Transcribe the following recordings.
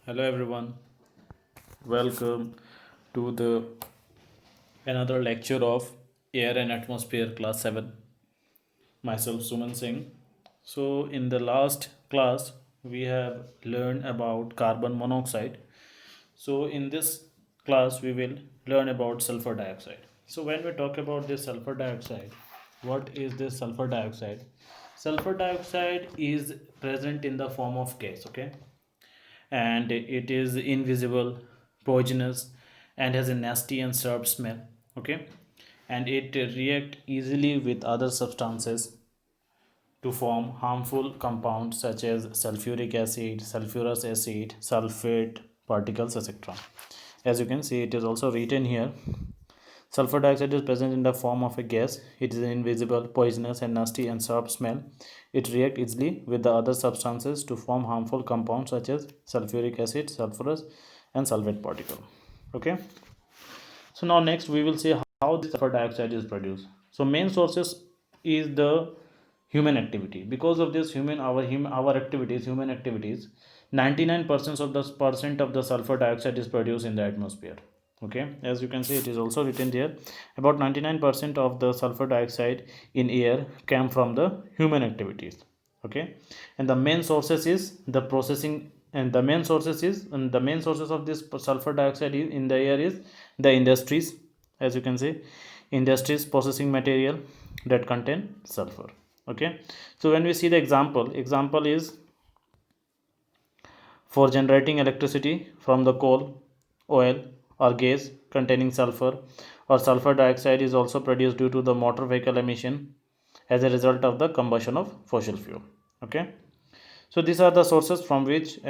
Hello everyone. Welcome to the another lecture of Air and Atmosphere class 7. Myself Suman Singh. So in the last class we have learned about carbon monoxide. So in this class we will learn about sulfur dioxide. So when we talk about this sulfur dioxide, what is this sulfur dioxide? Sulfur dioxide is present in the form of gas, okay? And it is invisible, poisonous, and has a nasty and sharp smell, okay? And it react easily with other substances to form harmful compounds such as sulfuric acid, sulfurous acid, sulfate particles, etc. As you can see, it is also written here. Sulfur dioxide is present in the form of a gas. It is invisible, poisonous, and nasty and sharp smell. It reacts easily with the other substances to form harmful compounds such as sulfuric acid, sulfurous, and sulfate particle. Okay. So now next we will see how the sulfur dioxide is produced. So main sources is the human activity. Because of this our activities, human activities, 99% of the sulfur dioxide is produced in the atmosphere. Okay, as you can see, it is also written there. About 99% of the sulfur dioxide in air came from the human activities. Okay, and the main sources is the processing, and the main sources of this sulfur dioxide in the air is the industries. As you can see, industries processing material that contain sulfur. Okay, so when we see the example is for generating electricity from the coal, oil, or gas containing sulfur, or sulfur dioxide is also produced due to the motor vehicle emission as a result of the combustion of fossil fuel. Okay, so these are the sources from which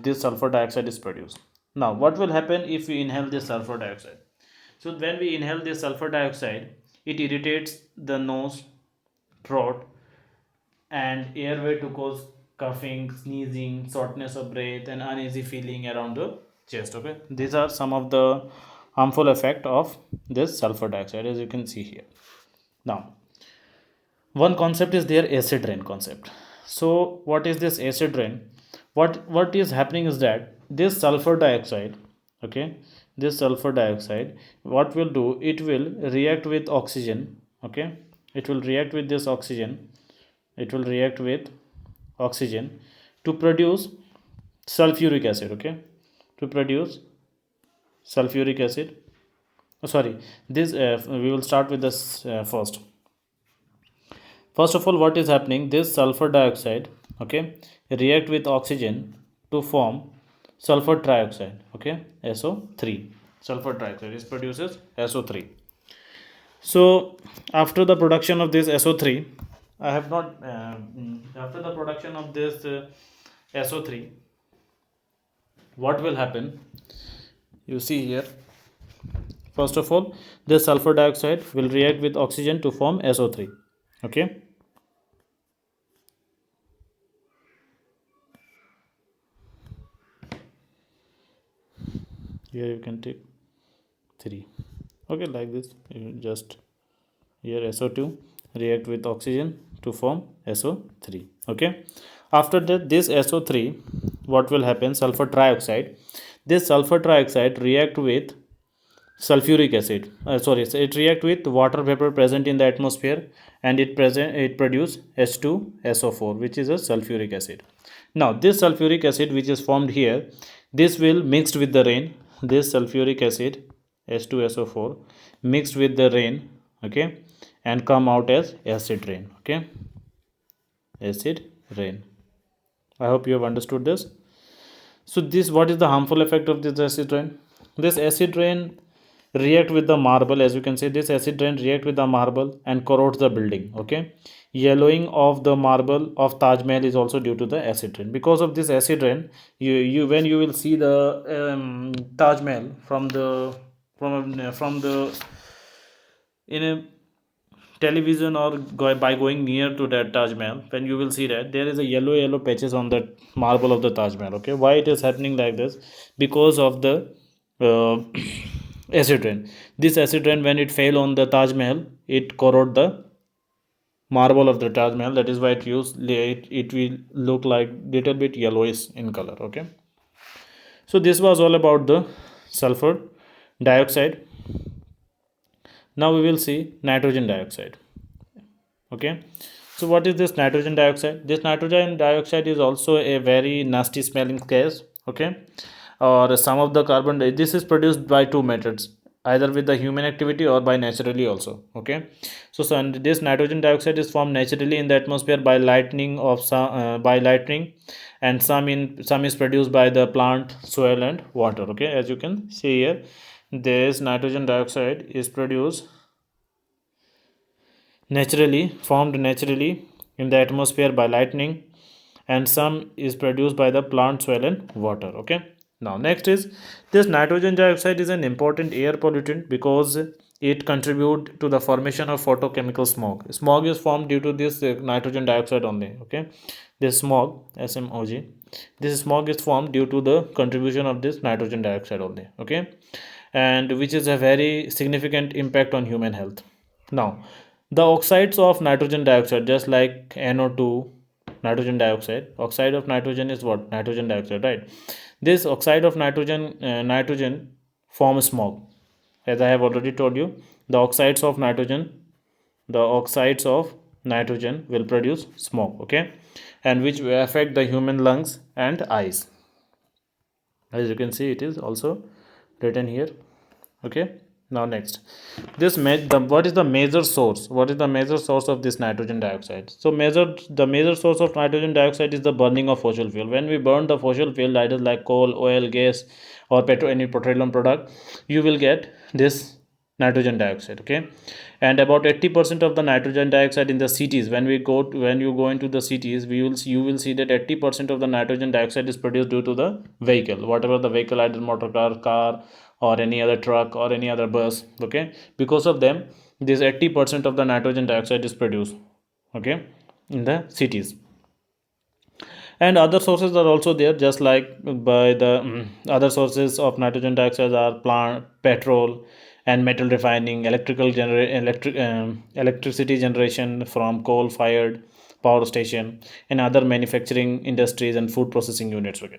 this sulfur dioxide is produced. Now what will happen if we inhale this sulfur dioxide? So when we inhale this sulfur dioxide, it irritates the nose, throat, and airway to cause coughing, sneezing, shortness of breath, and uneasy feeling around the chest. Okay, these are some of the harmful effect of this sulfur dioxide, as you can see here. Now, one concept is their acid rain concept. So what is this acid rain? What is happening is that this sulfur dioxide, okay, this sulfur dioxide, what will do, it will react with oxygen. Okay, it will react with this oxygen, it will react with oxygen to produce sulfuric acid. Okay, to produce sulfuric acid. Oh, sorry, this we will start with this first. First of all, what is happening? This sulfur dioxide, okay, react with oxygen to form sulfur trioxide, okay, SO3. Sulfur trioxide is produces SO3. So after the production of this SO3, I have not after the production of this SO3, what will happen? You see here. First of all, this sulfur dioxide will react with oxygen to form SO3. Okay. Here you can take 3. Okay, like this, you just here SO2 react with oxygen to form SO3. Okay, after that, this SO3, what will happen? Sulfur trioxide, this sulfur trioxide react with sulfuric acid, sorry, so it react with water vapor present in the atmosphere, and it produce H2SO4, which is a sulfuric acid. Now this sulfuric acid which is formed here, this will mixed with the rain. This sulfuric acid H2SO4 mixed with the rain, okay, and come out as acid rain. Okay, acid rain. I hope you have understood this. So this, what is the harmful effect of this acid rain? This acid rain react with the marble. As you can see, this acid rain react with the marble and corrodes the building. Okay, yellowing of the marble of Taj Mahal is also due to the acid rain. Because of this acid rain, you when you will see the Taj Mahal from the in a television, or by going near to that Taj Mahal, when you will see that there is a yellow patches on the marble of the Taj Mahal. Okay, why it is happening like this? Because of the uh, acid rain. This acid rain, when it fell on the Taj Mahal, it corrode the marble of the Taj Mahal. That is why it will look like little bit yellowish in color. Okay, So this was all about the sulfur dioxide. Now we will see nitrogen dioxide. Okay, so what is this nitrogen dioxide? This nitrogen dioxide is also a very nasty smelling gas. Okay, or some of the carbon this is produced by two methods, either with the human activity or by naturally also. Okay, so and this nitrogen dioxide is formed naturally in the atmosphere by lightning of some by lightning, and some is produced by the plant, soil and water. Okay, as you can see here, this nitrogen dioxide is produced naturally, formed naturally in the atmosphere by lightning, and some is produced by the plant, soil and water. Okay, now next is this nitrogen dioxide is an important air pollutant because it contribute to the formation of photochemical smog is formed due to this nitrogen dioxide only. Okay, this smog, this smog is formed due to the contribution of this nitrogen dioxide only. Okay, and which is a very significant impact on human health. Now, the oxides of nitrogen dioxide, just like NO2, nitrogen dioxide, oxide of nitrogen is what? Nitrogen dioxide, right? This oxide of nitrogen form smog. As I have already told you, the oxides of nitrogen will produce smog. Okay, and which will affect the human lungs and eyes. As you can see, it is also written here. Okay, now next, what is the major source? What is the major source of this nitrogen dioxide? So the major source of nitrogen dioxide is the burning of fossil fuel. When we burn the fossil fuel, either like coal, oil, gas, or any petroleum product, you will get this nitrogen dioxide. Okay, and about 80% of the nitrogen dioxide in the cities, when you go into the cities, you will see that 80% of the nitrogen dioxide is produced due to the vehicle, whatever the vehicle, either motor car, or any other truck or any other bus. Okay, because of them, this 80% of the nitrogen dioxide is produced. Okay, in the cities, and other sources are also there, just like by the other sources of nitrogen dioxide are plant, petrol and metal refining, electricity generation from coal fired power station, and other manufacturing industries and food processing units. Okay,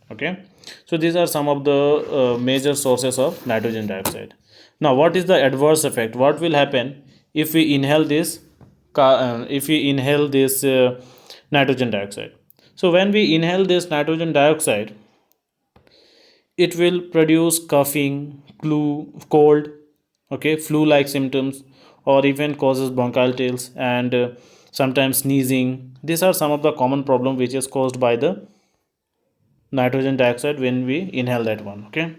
okay, so these are some of the major sources of nitrogen dioxide. Now, what is the adverse effect? What will happen if we inhale this nitrogen dioxide? So when we inhale this nitrogen dioxide, it will produce coughing, cold, okay, flu like symptoms, or even causes bronchitis and sometimes sneezing. These are some of the common problem which is caused by the nitrogen dioxide when we inhale that one. Okay,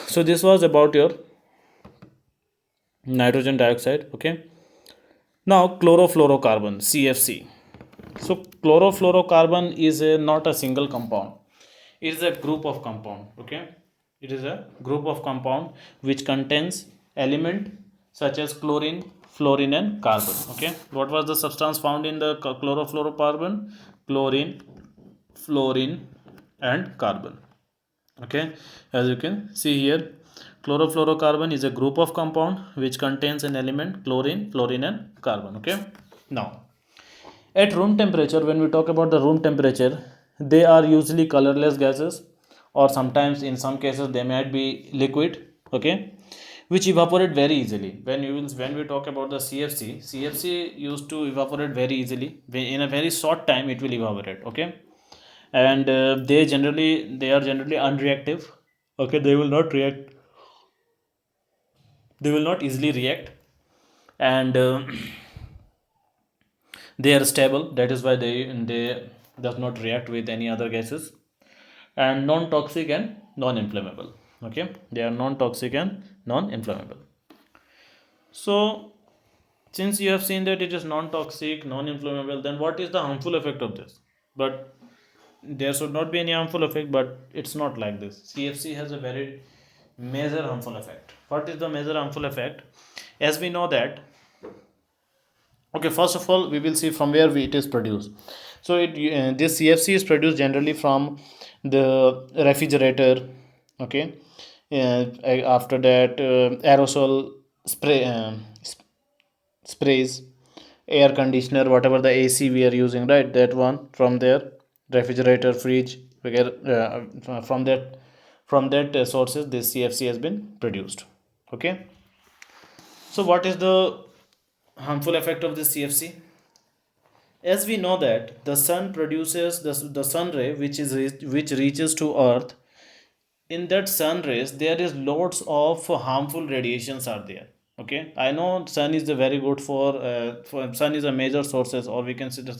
so this was about your nitrogen dioxide. Okay, now chlorofluorocarbon, CFC. So chlorofluorocarbon is not a single compound, it is a group of compound. Okay, it is a group of compound which contains element such as chlorine, fluorine and carbon. Okay, what was the substance found in the chlorofluorocarbon? Chlorine, fluorine and carbon. Okay, as you can see here, chlorofluorocarbon is a group of compound which contains an element chlorine, fluorine and carbon. Okay, now at room temperature, when we talk about the room temperature, they are usually colorless gases, or sometimes in some cases they might be liquid. Okay, which evaporate very easily. When we talk about the CFC used to evaporate very easily. In a very short time it will evaporate. Okay, and they are generally unreactive. Okay, they will not easily react, and they are stable. That is why they does not react with any other gases, and non-toxic and non-inflammable. Okay, they are non-toxic and non-inflammable. So since you have seen that it is non-toxic, non-inflammable, then what is the harmful effect of this? But there should not be any harmful effect, but it's not like this. CFC has a very major harmful effect. What is the major harmful effect? As we know that, okay, first of all we will see from where it is produced. So this CFC is produced generally from the refrigerator. Okay, after that, aerosol spray sprays, air conditioner, whatever the AC we are using, right, that one from there. refrigerator, fridge, from that sources this CFC has been produced. Okay, so what is the harmful effect of this CFC? As we know that the sun produces the sun ray which reaches to earth. In that sun rays there is lots of harmful radiations are there. Okay, I know sun is a very good for sun is a major sources, or we can say the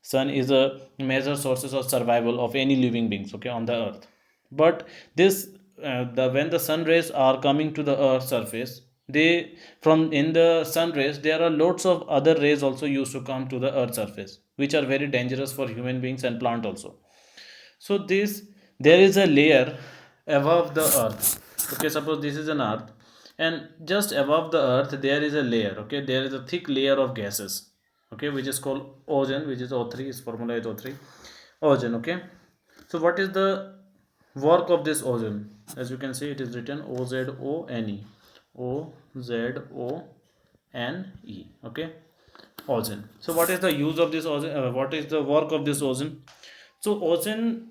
sun is a major sources of survival of any living beings, okay, on the earth. But this the when the sun rays are coming to the earth surface, they from in the sun rays there are lots of other rays also used to come to the earth surface, which are very dangerous for human beings and plant also. So this there is a layer above the earth. Okay, suppose this is an earth, and just above the earth there is a layer. Okay, there is a thick layer of gases. Okay, which is called ozone, which is O3. Its formula is O3. Ozone. Okay. So what is the work of this ozone? As you can see, it is written OZONE. OZONE. Okay, ozone. So what is the use of this ozone? What is the work of this ozone? So ozone,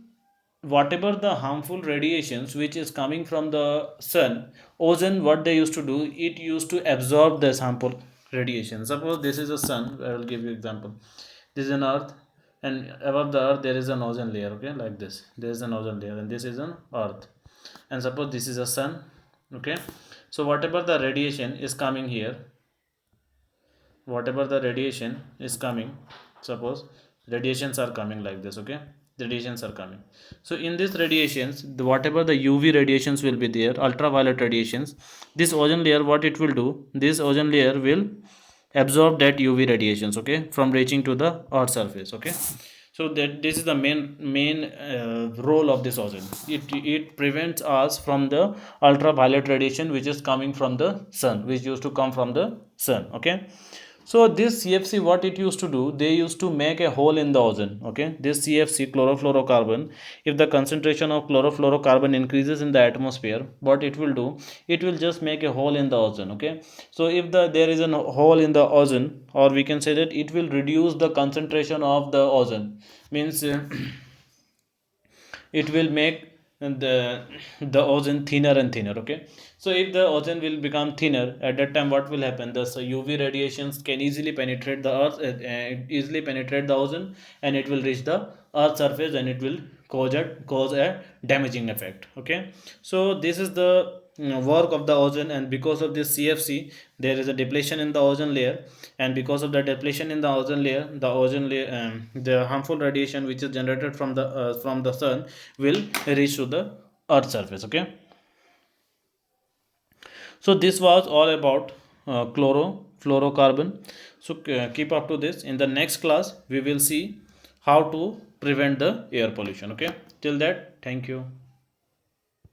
whatever the harmful radiations which is coming from the sun, ozone what they used to do, it used to absorb this harmful radiation. Suppose this is a sun. I will give you example. This is an earth, and above the earth there is an ozone layer. Okay, like this. There is an ozone layer, and this is an earth. And suppose this is a sun. Okay, so whatever the radiation is coming here, whatever the radiation is coming, suppose radiations are coming like this. Okay, radiations are coming. So in these radiations, whatever the UV radiations will be there, ultraviolet radiations, this ozone layer what it will do, this ozone layer will absorb that UV radiations, okay, from reaching to the earth surface. Okay, so that this is the main role of this ozone. It prevents us from the ultraviolet radiation which is coming from the sun, which used to come from the sun. Okay, so this CFC what it used to do, they used to make a hole in the ozone. Okay, this CFC, chlorofluorocarbon, if the concentration of chlorofluorocarbon increases in the atmosphere, what it will do, it will just make a hole in the ozone. Okay, so if there is a hole in the ozone, or we can say that it will reduce the concentration of the ozone, means it will make the ozone thinner and thinner. Okay, so if the ozone will become thinner, at that time what will happen, the UV radiations can easily penetrate the earth, easily penetrate the ozone, and it will reach the earth surface, and it will cause a damaging effect. Okay, so this is the work of the ozone, and because of this CFC there is a depletion in the ozone layer, and because of the depletion in the ozone layer, the harmful radiation which is generated from the sun will reach to the earth surface. Okay, so this was all about chlorofluorocarbon. So keep up to this. In the next class we will see how to prevent the air pollution. Okay, till that, thank you.